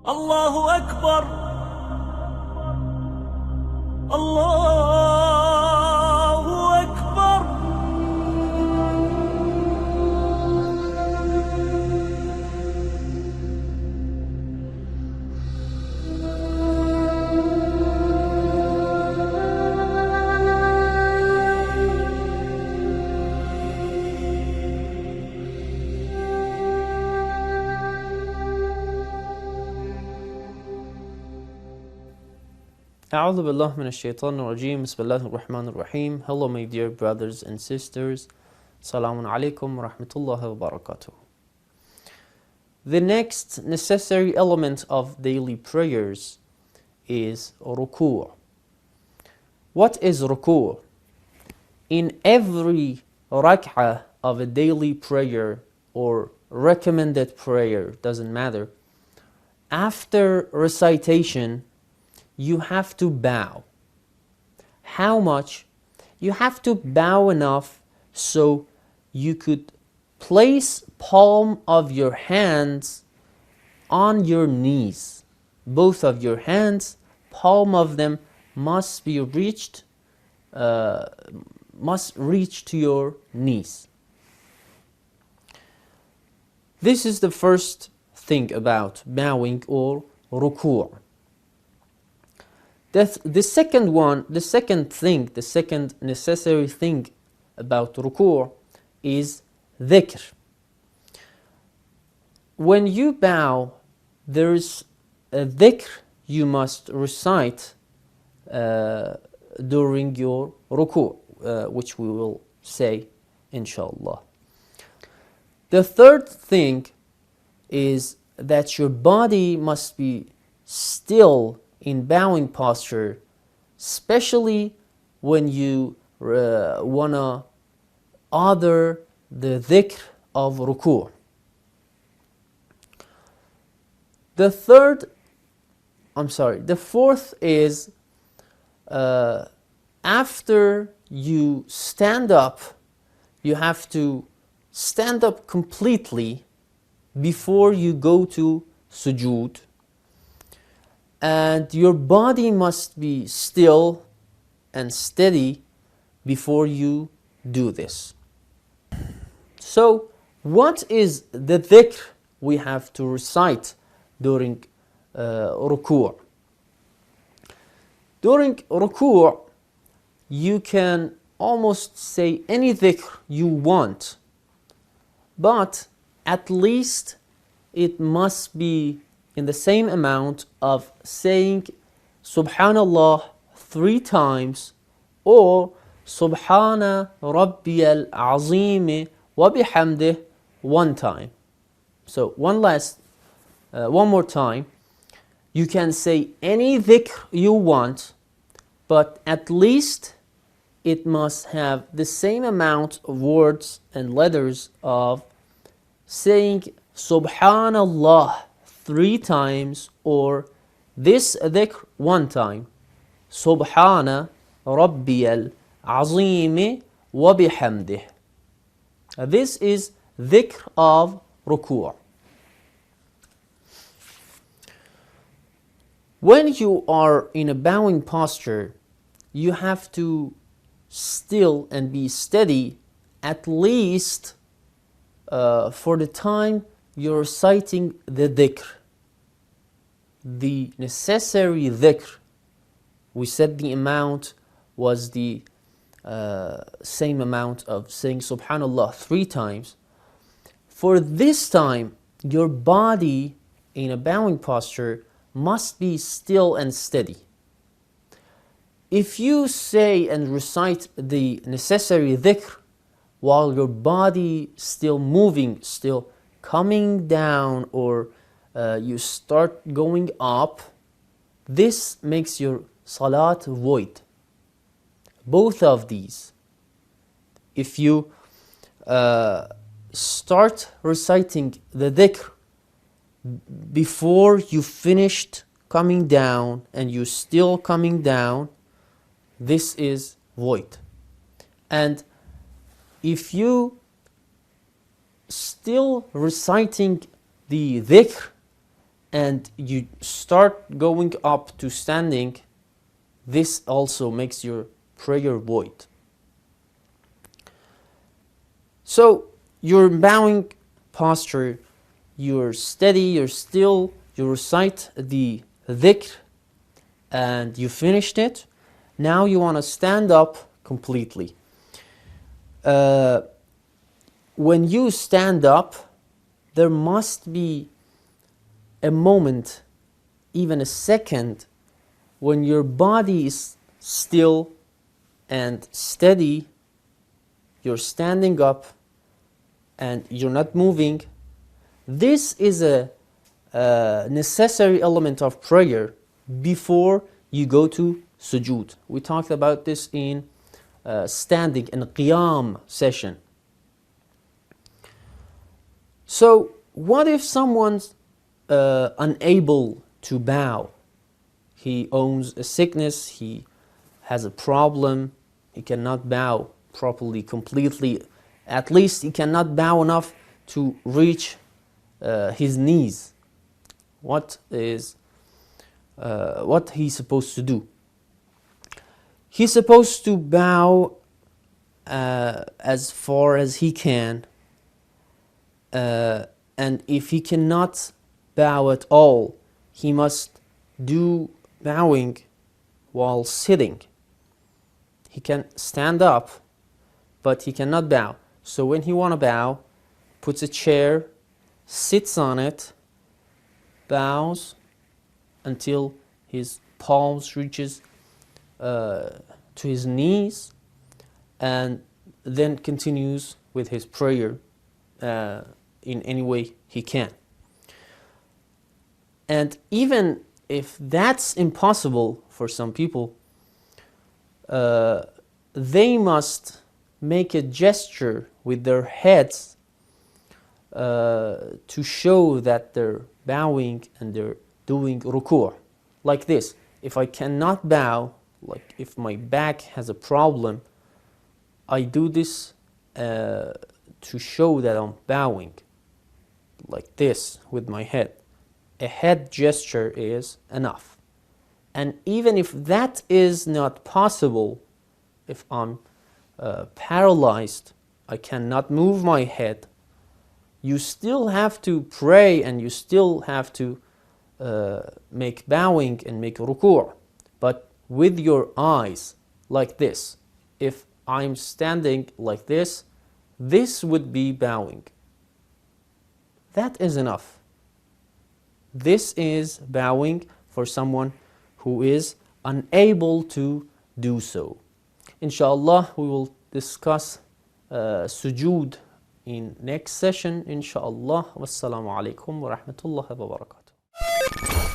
الله أكبر. الله أكبر. أعوذ بالله من الشيطان الرجيم. بسم الله الرحمن الرحيم. Hello my dear brothers and sisters. Assalamu alaikum wa rahmatullahi wa barakatuh. The next necessary element of daily prayers is ruku'. What is ruku'? In every rak'ah of a daily prayer or recommended prayer, doesn't matter, after recitation you have to bow. How much? You have to bow enough so you could place palm of your hands on your knees. Both of your hands, palm of them must be reached, must reach to your knees. This is the first thing about bowing or ruku'. The second necessary thing about ruku' is dhikr. When you bow, there is a dhikr you must recite during your ruku', which we will say inshallah. The third thing is that your body must be still in bowing posture, especially when you wanna utter the dhikr of ruku'. The fourth is after you stand up, you have to stand up completely before you go to sujood, and your body must be still and steady before you do this. So, what is the dhikr we have to recite during ruku'? During ruku', you can almost say any dhikr you want, but at least it must be in the same amount of saying Subhanallah 3 times or Subhana Rabbiyal Azim wa bihamdih 1 time. So one more time, you can say any dhikr you want, but at least it must have the same amount of words and letters of saying Subhanallah 3 times or this dhikr 1 time. Subhana Rabbiyal Azim wa bihamdih. This is dhikr of ruku'. When you are in a bowing posture, you have to still and be steady at least for the time you're reciting the dhikr. The necessary dhikr, we said the amount was the same amount of saying Subhanallah 3 times. For this time, your body in a bowing posture must be still and steady. If you say and recite the necessary dhikr while your body still moving, still coming down, or you start going up, this makes your salat void. Both of these. If you start reciting the dhikr before you finished coming down and you still coming down, this is void. And if you still reciting the dhikr and you start going up to standing, this also makes your prayer void. So your bowing posture, you're steady, you're still, you recite the dhikr and you finished it. Now you want to stand up completely. When you stand up, there must be a moment, even a second, when your body is still and steady, you're standing up and you're not moving. This is a necessary element of prayer before you go to sujood. We talked about this in standing in qiyam session. So what if someone's unable to bow? He owns a sickness, he has a problem, he cannot bow properly, completely. At least he cannot bow enough to reach his knees. What he's supposed to do? He's supposed to bow as far as he can, and if he cannot bow at all, he must do bowing while sitting. He can stand up, but he cannot bow. So when he want to bow, puts a chair, sits on it, bows until his palms reaches to his knees, and then continues with his prayer in any way he can. And even if that's impossible for some people, they must make a gesture with their heads to show that they're bowing and they're doing ruku'. Like this. If I cannot bow, like if my back has a problem, I do this to show that I'm bowing. Like this with my head. A head gesture is enough. And even if that is not possible, if I'm paralyzed, I cannot move my head, you still have to pray and you still have to make bowing and make ruku', but with your eyes, like this. If I'm standing like this, this would be bowing. That is enough. This is bowing for someone who is unable to do so. Inshallah, we will discuss sujood in next session. Inshallah. Wassalamu alaikum wa rahmatullahi wa barakatuh.